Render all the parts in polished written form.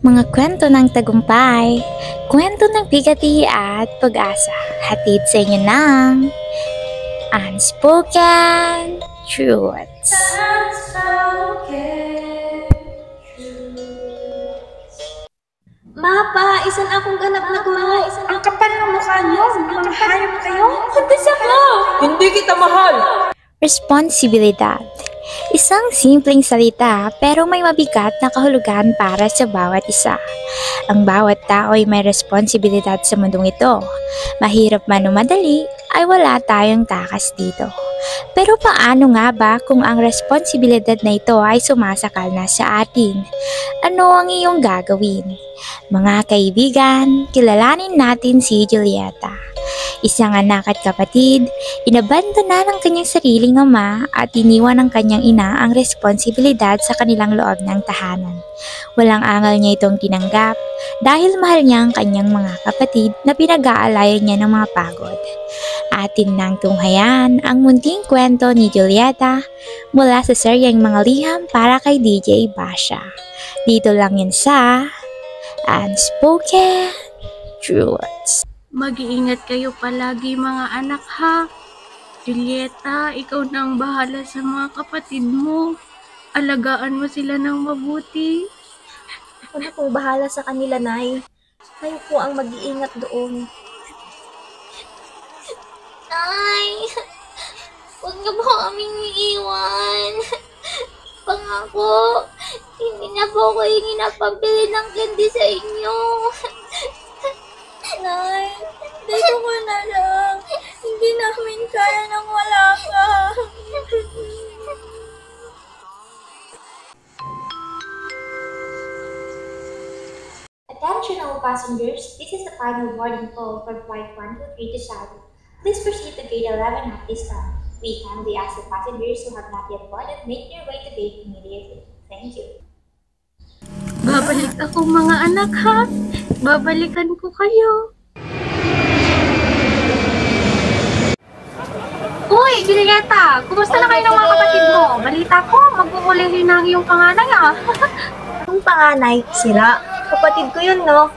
Mga kwento ng tagumpay, kwento ng bigati at pag-asa, hatid sa inyo ng Unspoken Truths. Mapa, isan akong ganap na guro. Ang kapal ng mukha niyo, mga hayop kayo. Kuntis ako! Hindi kita mahal! Responsibilidad. Isang simpleng salita pero may mabigat na kahulugan para sa bawat isa. Ang bawat tao ay may responsibilidad sa mundong ito. Mahirap man o madali, ay wala tayong takas dito. Pero paano nga ba kung ang responsibilidad na ito ay sumasakal na sa atin? Ano ang iyong gagawin? Mga kaibigan, kilalanin natin si Julieta. Isang anak at kapatid, inabandona ng kanyang sariling ama at iniwan ng kanyang ina ang responsibilidad sa kanilang loob ng tahanan. Walang angal niya itong tinanggap dahil mahal niya ang kanyang mga kapatid na pinag-aalayan niya ng mga pagod. Atin nang tunghayan ang munting kwento ni Julieta mula sa seryeng Mga Liham para kay DJ Basha. Dito lang yan sa Unspoken Truths. Mag-iingat kayo palagi mga anak ha. Julieta, ikaw na ang bahala sa mga kapatid mo. Alagaan mo sila ng mabuti. Ako na po bahala sa kanila, Nay. Kayo po ang mag-iingat doon. Nay, huwag niyo po kaming iiwan. Pangako, hindi na po ko hingi na pambili ng candy sa inyo. Nay, dito ko na lang. Hindi namin kaya nang wala ka. Attention all passengers, this is the final boarding call for flight 123 to Saudi. Please proceed to gate 11 at this time. We kindly ask the passengers who have not yet boarded make their way to gate immediately. Thank you. Babalik ako mga anak ha. Babalikan ko kayo. Uy, Julieta! Kumusta na kayo ng mga kapatid mo? Balita ko, mag-uulihin na ang iyong panganay ah. Ang panganay, sira. Kapatid ko yun, no?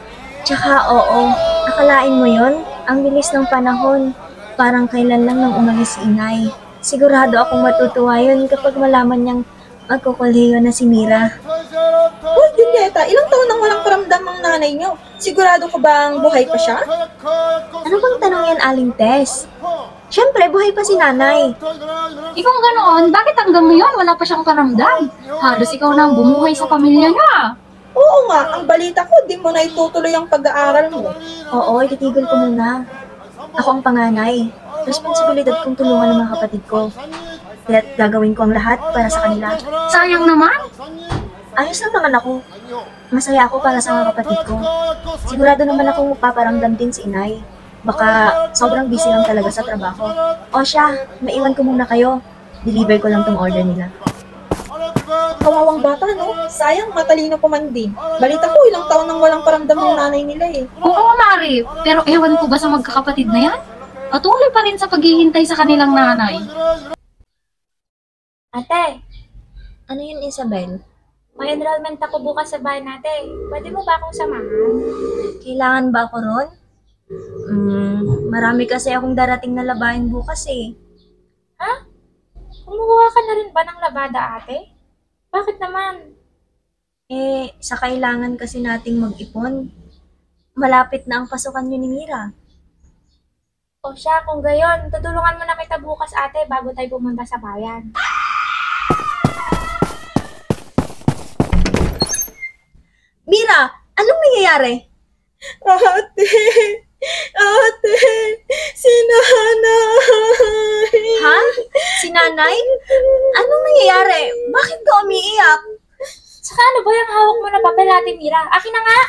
Tsaka, oo. Akalain mo yun? Ang bilis ng panahon. Parang kailan lang nang umalis si inay. Sigurado akong matutuwa yun kapag malaman niyang magkukuliyo na si Mira. Uy, Julieta, ilang taon nang walang paramdam ang nanay niyo? Sigurado ka bang buhay pa siya? Ano bang tanong yan, Aling Tess? Siyempre, buhay pa si nanay. Ikaw ganoon, bakit hanggang ngayon wala pa siyang paramdam? Halos ikaw na ang bumuhay sa pamilya niya. Oo nga, ang balita ko, di mo na itutuloy ang pag-aaral mo. Oo, ititigil ko muna. Ako ang panganay. Responsibilidad kong tulungan ng mga kapatid ko. Kaya't gagawin ko ang lahat para sa kanila. Sayang naman. Ayos lang naman ako. Masaya ako para sa mga kapatid ko. Sigurado naman akong paparamdam din si inay. Baka sobrang busy lang talaga sa trabaho. O siya, maiwan ko muna kayo. Deliver ko lang tong order nila. Kawawang bata, no? Sayang, matalino pa man din. Balita ko, ilang taon nang walang paramdam ng nanay nila eh. Oo, Mari. Pero ewan ko ba sa magkakapatid na yan? Patuloy pa rin sa paghihintay sa kanilang nanay. Ate, Ano yun, Isabel? may enrollment ako bukas sa bahay natin. Pwede mo ba akong samahan? Kailangan ba ako ron? Marami kasi akong darating na labahin bukas eh. Ha? Kumuha ka na rin ba ng labada, ate? Bakit naman? Sa kailangan kasi nating mag-ipon. Malapit na ang pasukan yun ni Mira. O siya, kung gayon, tutulungan mo na kita bukas, ate, bago tayo pumunta sa bayan. Mira! Anong nangyayari? Ate, si nanay. Ha? Si nanay? Anong nangyayari? Bakit ka umiiyak? Saka ano ba yung hawak mo na papel, ate Mira? Akin na nga!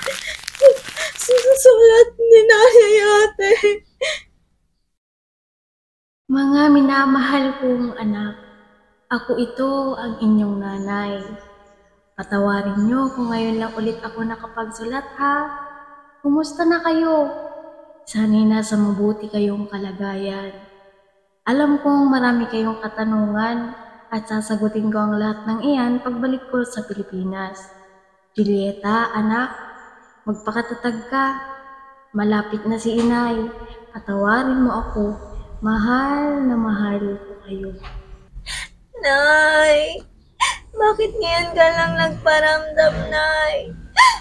Sinusulat ni nanay, ate. Mga minamahal kong anak, ako ito ang inyong nanay. Patawarin niyo kung ngayon lang ulit ako nakapagsulat ha. Kumusta na kayo? Sana'y nasa mabuti kayong kalagayan. Alam kong marami kayong katanungan at sasagutin ko ang lahat ng iyan pagbalik ko sa Pilipinas. Julieta, anak, magpakatatag ka. Malapit na si inay. Patawarin mo ako. Mahal na mahal ko kayo. Nay, bakit ngayon ka lang nagparamdam, Nay?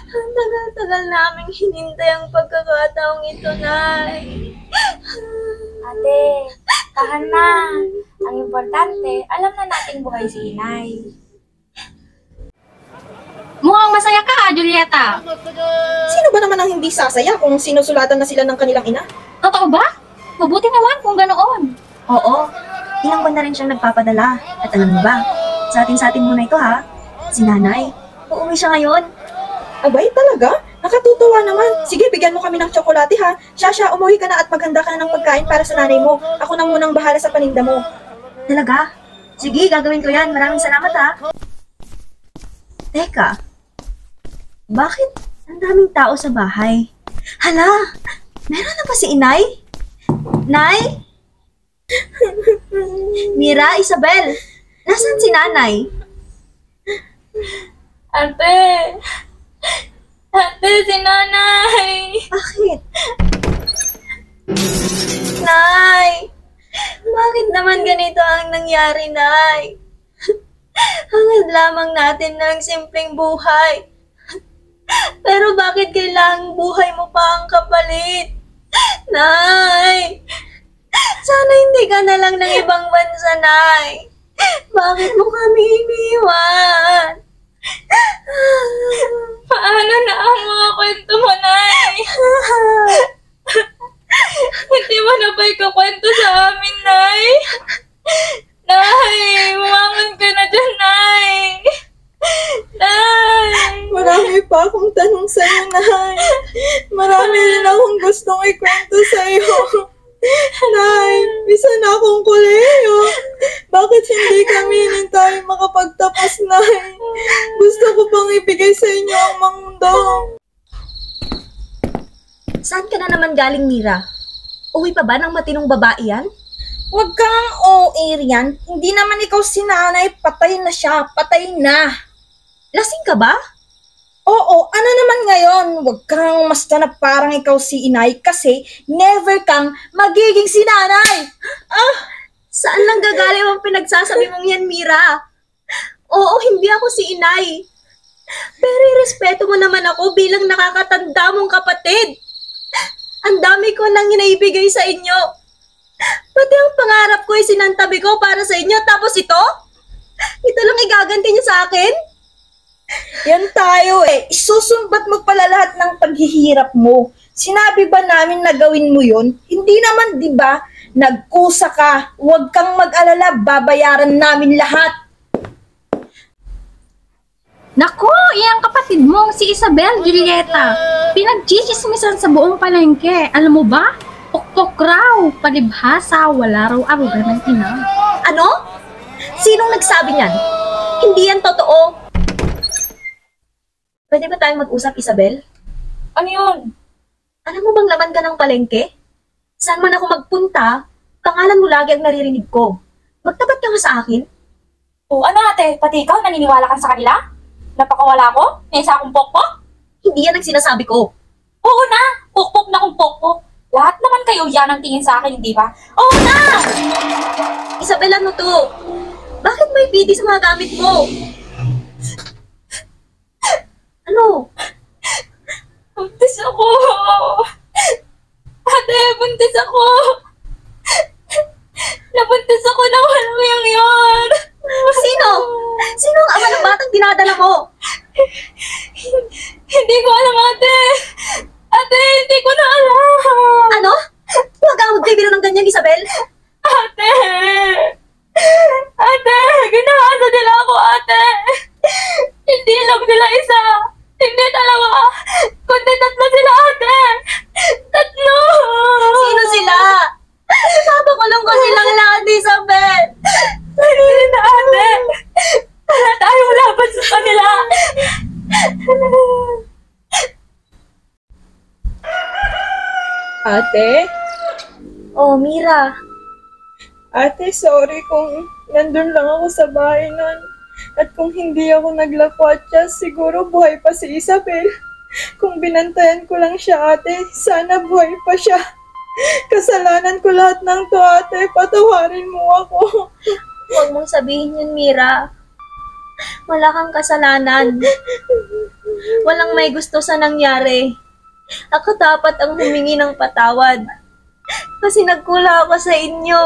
Ang tagal-tagal naming hinintay ang pagkakataong ito, Nay. Ate, tahan na. Ang importante, alam na nating buhay si inay. Mukhang masaya ka, Julieta. Sino ba naman ang hindi sasaya kung sinusulatan na sila ng kanilang ina? Totoo ba? Mabuti naman kung ganoon. Oo, ilang buwan na rin siyang nagpapadala. At alam mo ba, sa atin muna ito ha, si nanay. Uuwi siya ngayon. Abay, talaga? Nakatutuwa naman. Sige, bigyan mo kami ng tsokolate ha. Shasha, umuwi ka na at maghanda ka na ng pagkain para sa nanay mo. Ako na munang bahala sa paninda mo. Talaga? Sige, gagawin ko yan. Maraming salamat ha. Teka, bakit ang daming tao sa bahay? Hala, meron na ba si inay? Nay? Mira, Isabel, nasan si nanay? Ate! Ate, si nanay! Bakit? Nay! Bakit naman ganito ang nangyari, Nay? Hangad lamang natin ng simpleng buhay. Pero bakit kailangang buhay mo pa ang kapalit? Nay! Sana hindi ka na lang ng ibang bansa, Nay. Bakit mo kami iniwan? Paano na ang mga kwento mo, Nay? Hindi mo na ba ikakwento sa amin, Nay? Nay, bumangon ka na dyan, Nay! Nay! Marami pa akong tanong sa'yo, Nay. Marami rin akong gustong ikwento sa'yo. Nay, isa na akong koleyo. Bakit hindi kami tayo makapagtapos, Nay? Gusto ko pang ibigay sa inyo ang mundo. Saan ka na naman galing, Mira? Uwi pa ba ng matinong babae yan? Huwag kang OA riyan. Hindi naman ikaw si nanay. Patay na siya. Patay na. Lasing ka ba? Oo, ano naman ngayon? Huwag kang basta na parang ikaw si inay kasi never kang magiging si nanay. Saan lang gagaling ang pinagsasabi mong yan, Mira? Oo, hindi ako si inay. Pero irespeto mo naman ako bilang nakakatanda mong kapatid. Ang dami ko nang inaibigay sa inyo. Pati ang pangarap ko ay sinantabi ko para sa inyo. Tapos ito? Ito lang igaganti niyo sa akin? Yan tayo eh. Isusumbat mo pala lahat ng paghihirap mo. Sinabi ba namin na gawin mo yun? Hindi naman, di ba? Nagkusa ka. Huwag kang mag-alala. Babayaran namin lahat. Nako, iyang kapatid mong si Isabel, Julieta. Pinagchichismisan sa buong palengke. Alam mo ba? Tuktok raw. Palibhasa, wala raw aruga ng ina. Ano? Sinong nagsabi niyan? Hindi yan totoo. Pwede ba tayong mag-usap, Isabel? Ano yun? Alam mo bang laman ka ng palengke? Saan man ako magpunta, pangalan mo lagi ang naririnig ko. Magtapat ka nga sa akin. O ano ate, pati ikaw naniniwala ka sa kanila? Napakawala ko? May isa akong pokpok? Hindi yan ang sinasabi ko. Oo na, pokpok na kung pokpok. Lahat naman kayo yan ang tingin sa akin, hindi ba? Oo na! Isabel, ano to? Bakit may PD sa mga gamit mo? Ano? Buntis ako! Ate, buntis ako! Nabuntis ako ng walang yan! Sino? Sino ang ama ng batang dinadala mo? Hindi ko alam, ate! Ate, hindi ko na alam! Ano? Huwag kang magbibiro ng ganyan, Isabel. Ate! Ate! Ginahasa nila ako, ate! Hindi lang sila isa! Hindi dalawa! Kundi tatlo sila, ate! Tatlo! Sino sila? Papakulong ko silang lahat, Isabel. Sarili na, ate! Wala tayong laban sa kanila! Ate? Oh, Mira. Ate, sorry kung nandun lang ako sa bahay nun. At kung hindi ako naglakwatsa, siguro buhay pa si Isabel. Kung binantayan ko lang siya, ate, sana buhay pa siya. Kasalanan ko lahat ng to, ate. Patawarin mo ako. Huwag mong sabihin yun, Mira. Wala kang kasalanan. Walang may gusto sa nangyari. Ako dapat ang humingi ng patawad. Kasi nagkula ako sa inyo.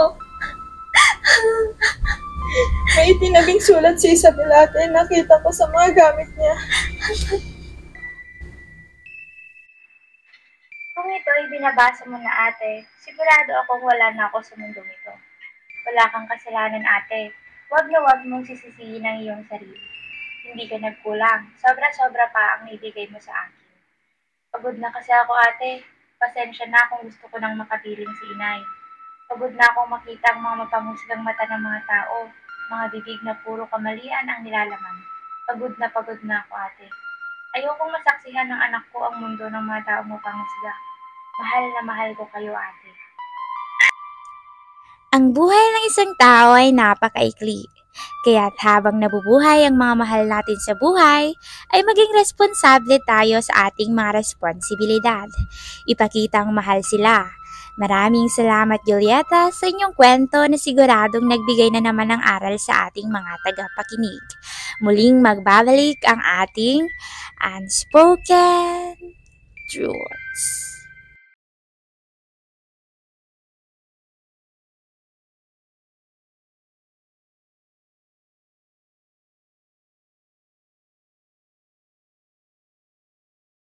May itinabing sulat si Isabel, ate. Nakita ko sa mga gamit niya. Kung ito ay binabasa mo na ate, sigurado akong wala na ako sa mundong ito. Wala kang kasalanan ate. Huwag na huwag mong sisisihin ang iyong sarili. Hindi ka nagkulang. Sobra-sobra pa ang ibigay mo sa akin. Pagod na kasi ako ate. Pasensya na kung gusto ko nang makapiling si inay. Pagod na akong makita ang mga mapanghusgang mata ng mga tao. Mga bibig na puro kamalian ang nilalaman. Pagod na ako ate. Ayokong masaksihan ng anak ko ang mundo ng mga taong mapanghusga. Mahal na mahal ko kayo ate. Ang buhay ng isang tao ay napakaikli. Kaya't habang nabubuhay ang mga mahal natin sa buhay, ay maging responsable tayo sa ating mga responsibilidad. Ipakitang mahal sila. Maraming salamat, Julieta, sa inyong kwento na siguradong nagbigay na naman ng aral sa ating mga tagapakinig. Muling magbabalik ang ating Unspoken Truths.